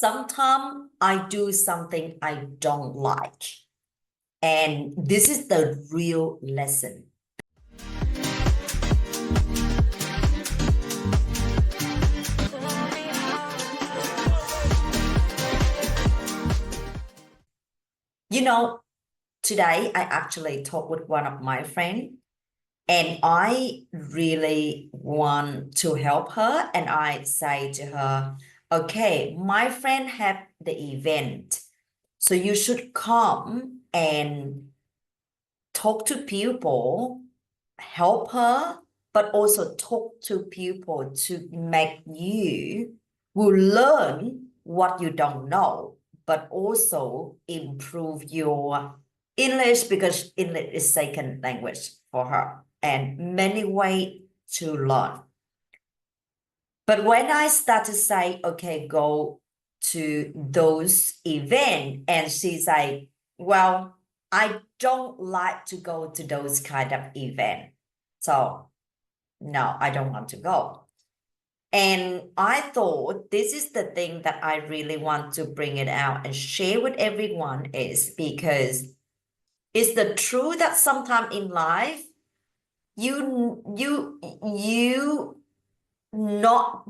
Sometimes I do something I don't like. And this is the real lesson. You know, today I actually talked with one of my friends and I really want to help her. And I say to her, okay, my friend had the event. So you should come and talk to people, help her, but also talk to people to make you will learn what you don't know, but also improve your English because English is second language for her and many ways to learn. But when I start to say, okay, go to those events, and she's like, well, I don't like to go to those kind of events. So no, I don't want to go. And I thought this is the thing that I really want to bring it out and share with everyone is because it's the truth that sometimes in life you not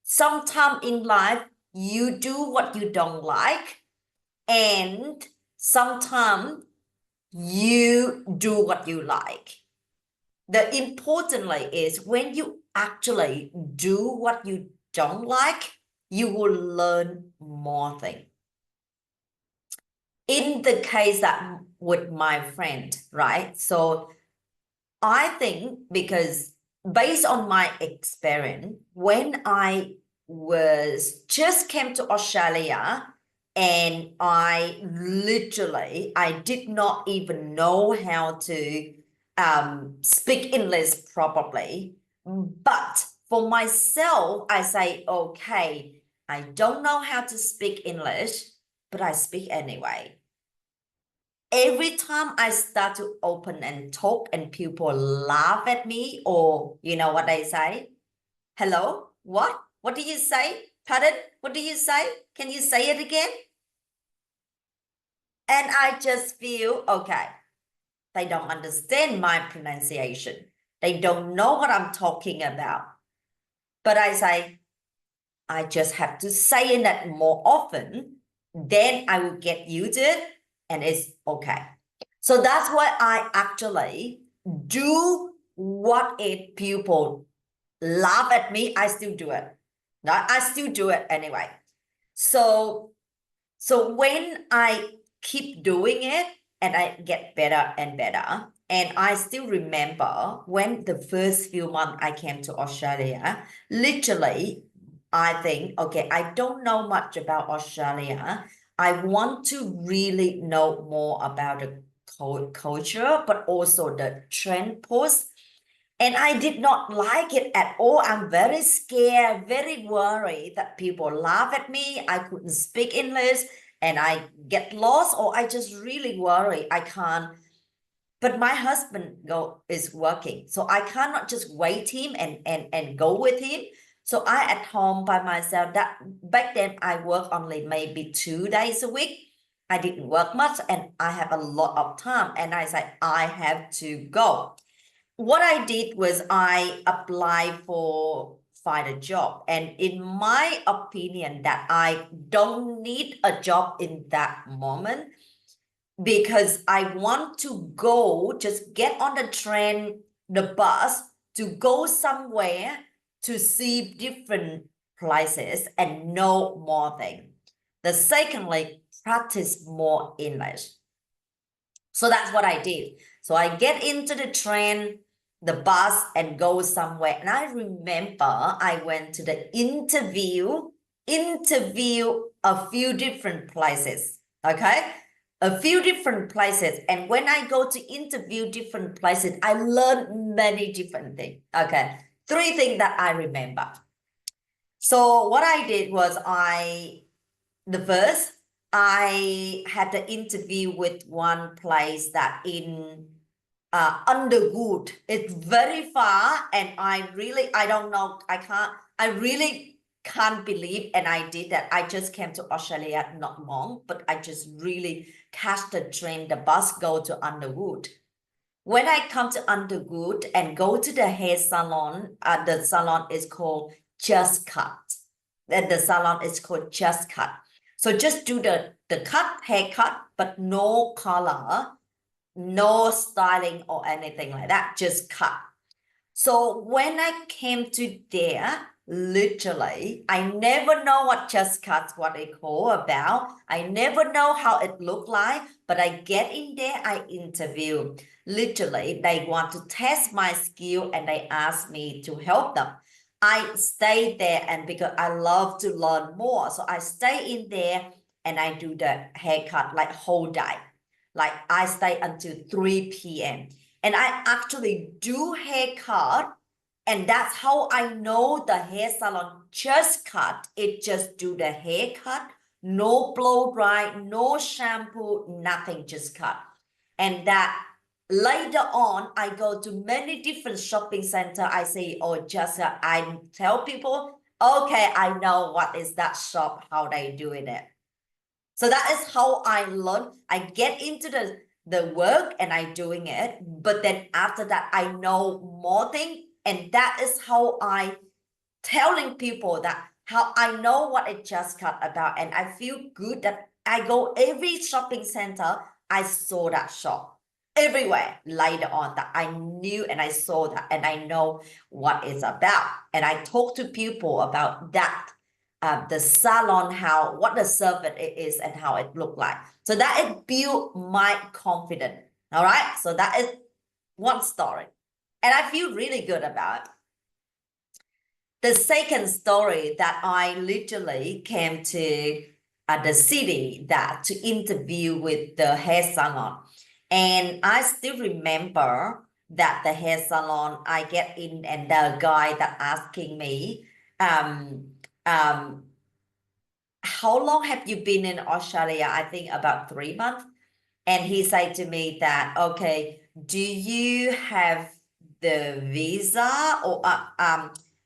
sometimes in life you do what you don't like, and sometimes you do what you like. The importantly is when you actually do what you don't like, you will learn more things. In the case that with my friend, right? So I think because based on my experience, when I was just came to Australia and I did not even know how to speak English properly. But for myself, I say, okay, I don't know how to speak English, but I speak anyway. Every time I start to open and talk and people laugh at me, or you know what I say? Hello? What? What do you say? Pardon? What do you say? Can you say it again? And I just feel, okay, they don't understand my pronunciation. They don't know what I'm talking about. But I say, I just have to say it more often. Then I will get used to it and it's okay. So that's why I actually do what if people laugh at me, I still do it. No, I still do it anyway. So when I keep doing it and I get better and better, and I still remember when the first few months I came to Australia, literally, I think, okay, I don't know much about Australia. I want to really know more about the culture, but also the trend post. And I did not like it at all. I'm very scared, very worried that people laugh at me. I couldn't speak English and I get lost, or I just really worry I can't. But my husband is working, so I cannot just wait him and go with him. So I at home by myself. That back then I work only maybe 2 days a week. I didn't work much and I have a lot of time. And I said, I have to go. What I did was I applied for find a job, and in my opinion that I don't need a job in that moment because I want to go just get on the train, the bus to go somewhere to see different places and know more things. The secondly, practice more English. So that's what I did. So I get into the train, the bus, and go somewhere. And I remember I went to the interview a few different places. Okay. A few different places. And when I go to interview different places, I learned many different things. Okay. 3 things that I remember. So what I did was the first, I had the interview with one place that in Underwood. It's very far, and I don't know. I really can't believe, and I did that. I just came to Australia not long, but I just really catch the train, the bus go to Underwood. When I come to Underwood and go to the hair salon, the salon is called Just Cut. And the salon is called Just Cut. So just do the haircut, but no color, no styling or anything like that, just cut. So when I came to there, literally, I never know what Just Cuts, what they call about. I never know how it look like, but I get in there, I interview. Literally, they want to test my skill and they ask me to help them. I stay there, and because I love to learn more, so I stay in there and I do the haircut like whole day. Like I stay until 3 p.m. and I actually do haircut, and that's how I know the hair salon Just Cut. It just do the haircut, no blow dry, no shampoo, nothing, just cut. And that later on, I go to many different shopping center. I say, oh, just I tell people, okay, I know what is that shop, how they doing it. So that is how I learn. I get into the work and I doing it. But then after that, I know more things. And that is how I telling people that how I know what it Just Cut about. And I feel good that I go every shopping center, I saw that shop everywhere later on, that I knew and I saw that and I know what it's about. And I talk to people about that. The salon, how what the service it is and how it look like. So that it built my confidence. All right. So that is one story. And I feel really good about it. The second story that I literally came to the city that to interview with the hair salon. And I still remember that the hair salon, I get in and the guy that asking me, how long have you been in Australia? I think about 3 months. And he said to me that, okay, do you have the visa or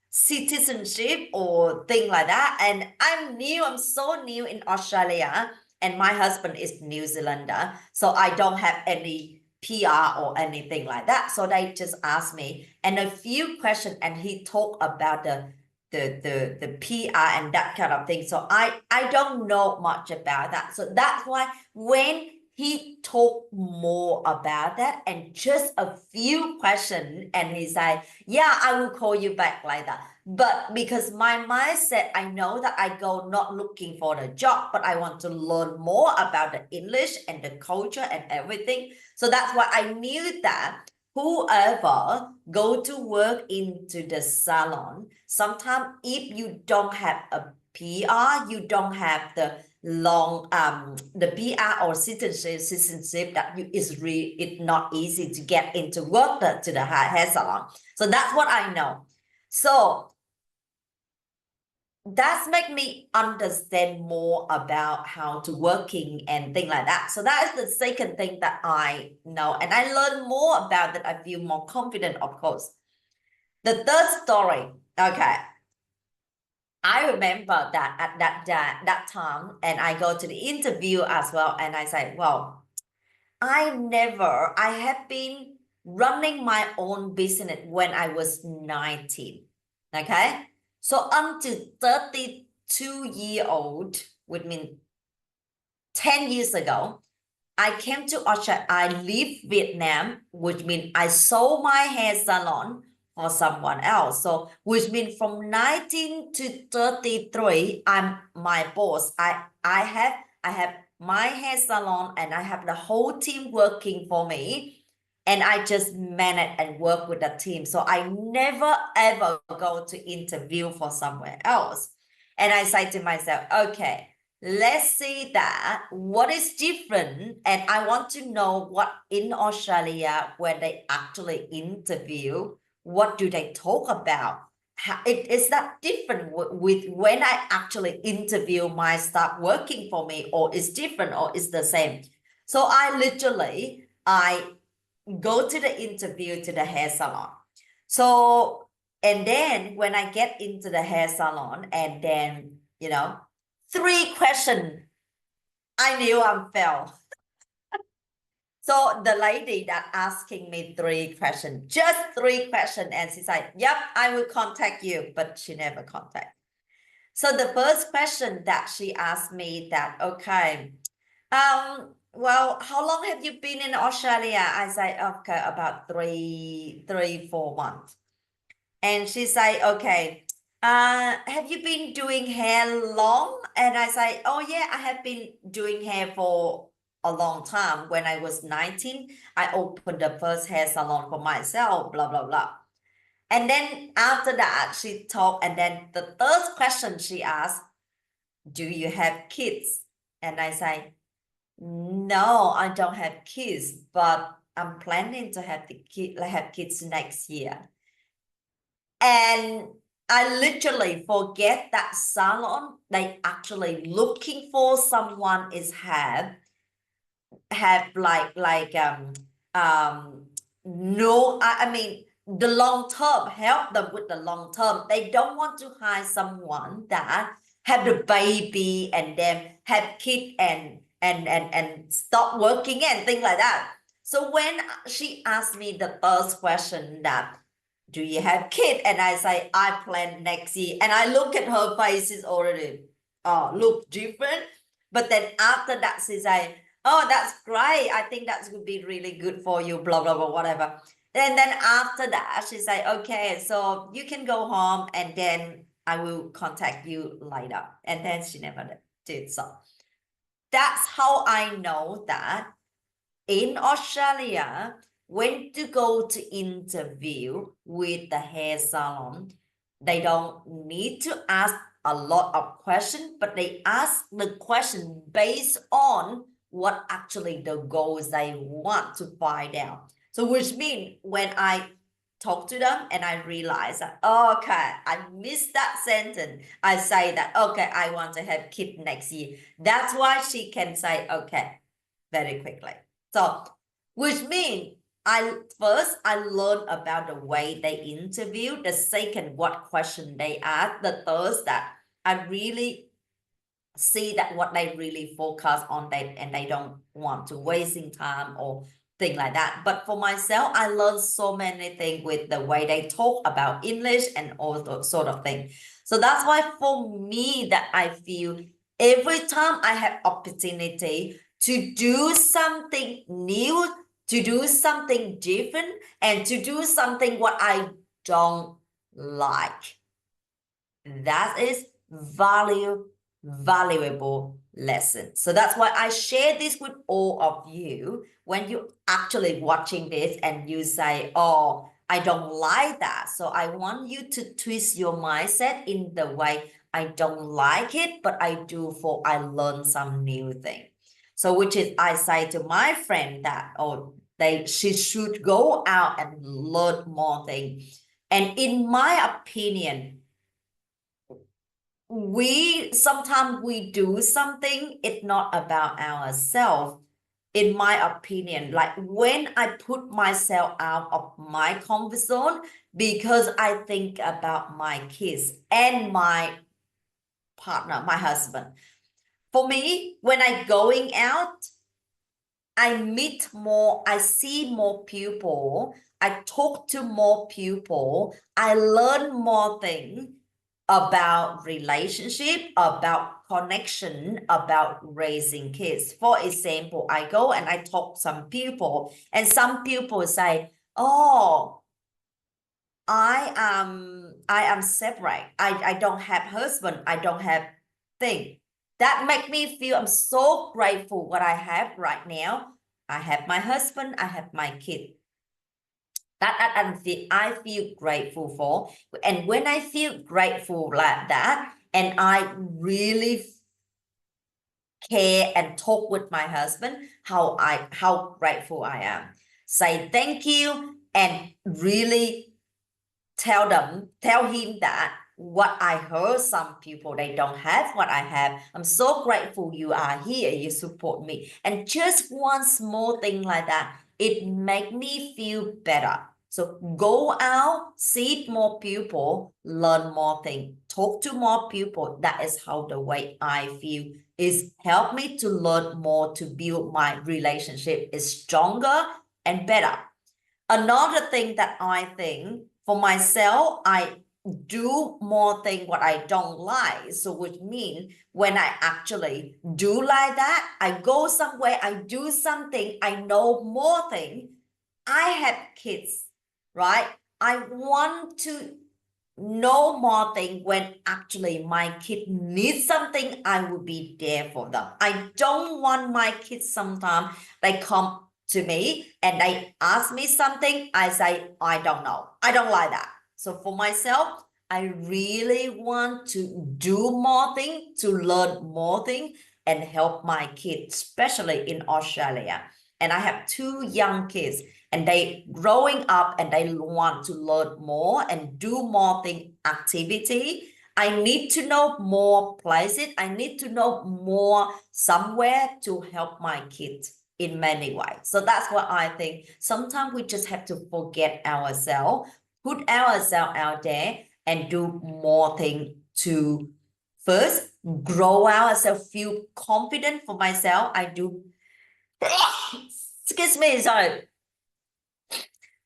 citizenship or thing like that? And I'm so new in Australia, and my husband is New Zealander, so I don't have any PR or anything like that. So they just asked me and a few questions, and he talked about the PR and that kind of thing. So I don't know much about that. So that's why when he talked more about that and just a few questions, and he said, yeah, I will call you back like that. But because my mindset, I know that I go not looking for the job, but I want to learn more about the English and the culture and everything. So that's why I knew that whoever go to work into the salon, sometimes if you don't have a PR, you don't have the the PR or citizenship that it's not easy to get into work to the hair salon. So that's what I know. So that's make me understand more about how to working and things like that. So that is the second thing that I know, and I learn more about that. I feel more confident, of course. The third story, okay. I remember that at that time, and I go to the interview as well, and I say, well, I have been running my own business when I was 19, okay? So until 32-year-old, which means 10 years ago, I came to Australia. I leave Vietnam, which means I sold my hair salon for someone else. So which means from 19 to 33, I'm my boss. I have my hair salon and I have the whole team working for me, and I just manage and work with the team. So I never ever go to interview for somewhere else. And I say to myself, okay, let's see that what is different, and I want to know what in Australia when they actually interview, what do they talk about? How, is that different with when I actually interview my staff working for me, or is different, or is the same? So I go to the interview to the hair salon. So And then when I get into the hair salon, and then, 3 questions, I knew I failed. So the lady that asking me 3 questions, just 3 questions, and she said, yep, I will contact you, but she never contact. So the first question that she asked me that, okay, well, how long have you been in Australia? I said, okay, about 4 months. And she said, okay, have you been doing hair long? And I say, oh yeah, I have been doing hair for a long time. When I was 19, I opened the first hair salon for myself, blah, blah, blah. And then after that, she talked. And then the third question she asked, do you have kids? And I say, no, I don't have kids, but I'm planning to have kids next year. And I literally forget that salon. They actually looking for someone is have no, I mean the long term, help them with the long term. They don't want to hire someone that have the baby and then have kid and stop working and things like that. So when she asked me the first question that, do you have kid? And I say, I plan next year. And I look at her face is already look different. But then after that, she say, oh, that's great. I think that would be really good for you, blah, blah, blah, whatever. And then after that, she say, okay, so you can go home and then I will contact you later. And then she never did so. That's how I know that in Australia, when to go to interview with the hair salon, they don't need to ask a lot of questions, but they ask the question based on what actually the goals they want to find out. So which means when I talk to them and I realize that, okay, I missed that sentence. I say that, okay, I want to have kids next year. That's why she can say, okay, very quickly. So, which means I learned about the way they interview. The second, what question they ask. The third, that I really see that what they really focus on, that and they don't want to wasting time or thing like that. But for myself, I learned so many things with the way they talk about English and all those sort of things. So that's why for me that I feel every time I have opportunity to do something new, to do something different, and to do something what I don't like, that is valuable lesson. So that's why I share this with all of you. When you actually watching this and you say, oh, I don't like that, so I want you to twist your mindset in the way, I don't like it, but I do, for I learn some new thing. So which is I say to my friend that, oh, she should go out and learn more things. And in my opinion, sometimes we do something, it's not about ourselves. In my opinion, like when I put myself out of my comfort zone, because I think about my kids and my partner, my husband. For me, when I going out, I meet more, I see more people, I talk to more people, I learn more things about relationship, about connection, about raising kids. For example, I go and I talk to some people, and some people say, oh, I am separate. I don't have husband, I don't have thing. That make me feel I'm so grateful what I have right now. I have my husband, I have my kid. I feel grateful for. And when I feel grateful like that, and I really care and talk with my husband, how grateful I am. Say thank you and really tell him that what I heard, some people, they don't have what I have. I'm so grateful you are here, you support me. And just one small thing like that, it make me feel better. So go out, see more people, learn more things, talk to more people. That is how the way I feel is help me to learn more, to build my relationship is stronger and better. Another thing that I think for myself, I do more thing what I don't like. So which means when I actually do like that, I go somewhere, I do something, I know more thing. I have kids, right? I want to know more thing. When actually my kid needs something, I will be there for them. I don't want my kids sometimes they come to me and they ask me something, I say, I don't know. I don't like that. So for myself, I really want to do more things, to learn more things and help my kids, especially in Australia. And I have 2 young kids and they growing up and they want to learn more and do more thing activity. I need to know more places. I need to know more somewhere to help my kids in many ways. So that's what I think. Sometimes we just have to forget ourselves, put ourselves out there and do more things to first grow ourselves, feel confident for myself. I do, excuse me, sorry.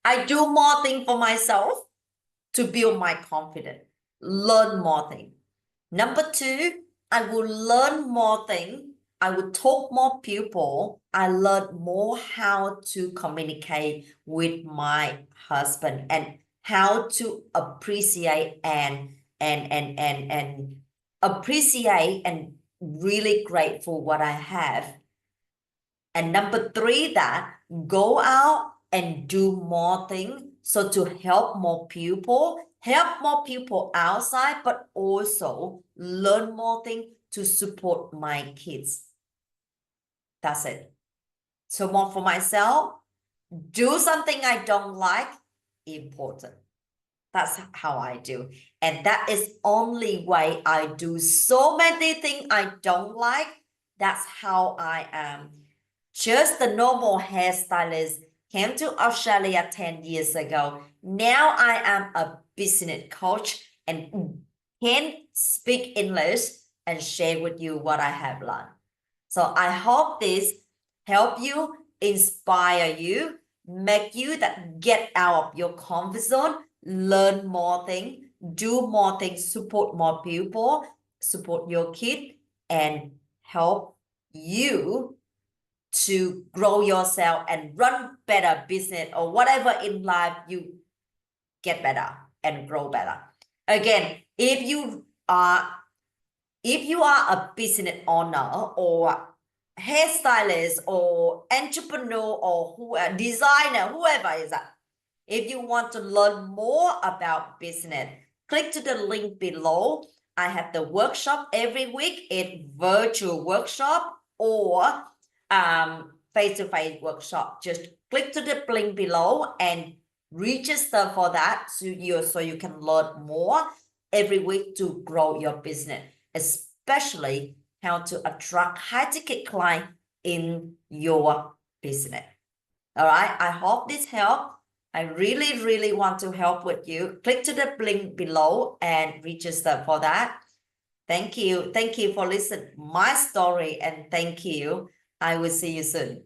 I do more things for myself to build my confidence, learn more things. Number 2, I will learn more things. I will talk more people. I learn more how to communicate with my husband and how to appreciate and appreciate and really grateful what I have. And number 3, that go out and do more things. So to help more people outside, but also learn more things to support my kids. That's it. So more for myself, do something I don't like, important. That's how I do. And that is only way I do so many things I don't like. That's how I am. Just the normal hairstylist, came to Australia 10 years ago. Now I am a business coach and can speak English and share with you what I have learned. So I hope this help you, inspire you, make you that get out of your comfort zone, learn more things, do more things, support more people, support your kid, and help you to grow yourself and run better business or whatever in life you get better and grow better. Again, if you are a business owner or hairstylist or entrepreneur or designer, whoever is that, if you want to learn more about business, click to the link below. I have the workshop every week. It's virtual workshop or face-to-face workshop. Just click to the link below and register for that so you can learn more every week to grow your business, especially how to attract high-ticket clients in your business. All right, I hope this helped. I really, really want to help with you. Click to the link below and register for that. Thank you. Thank you for listening to my story and thank you. I will see you soon.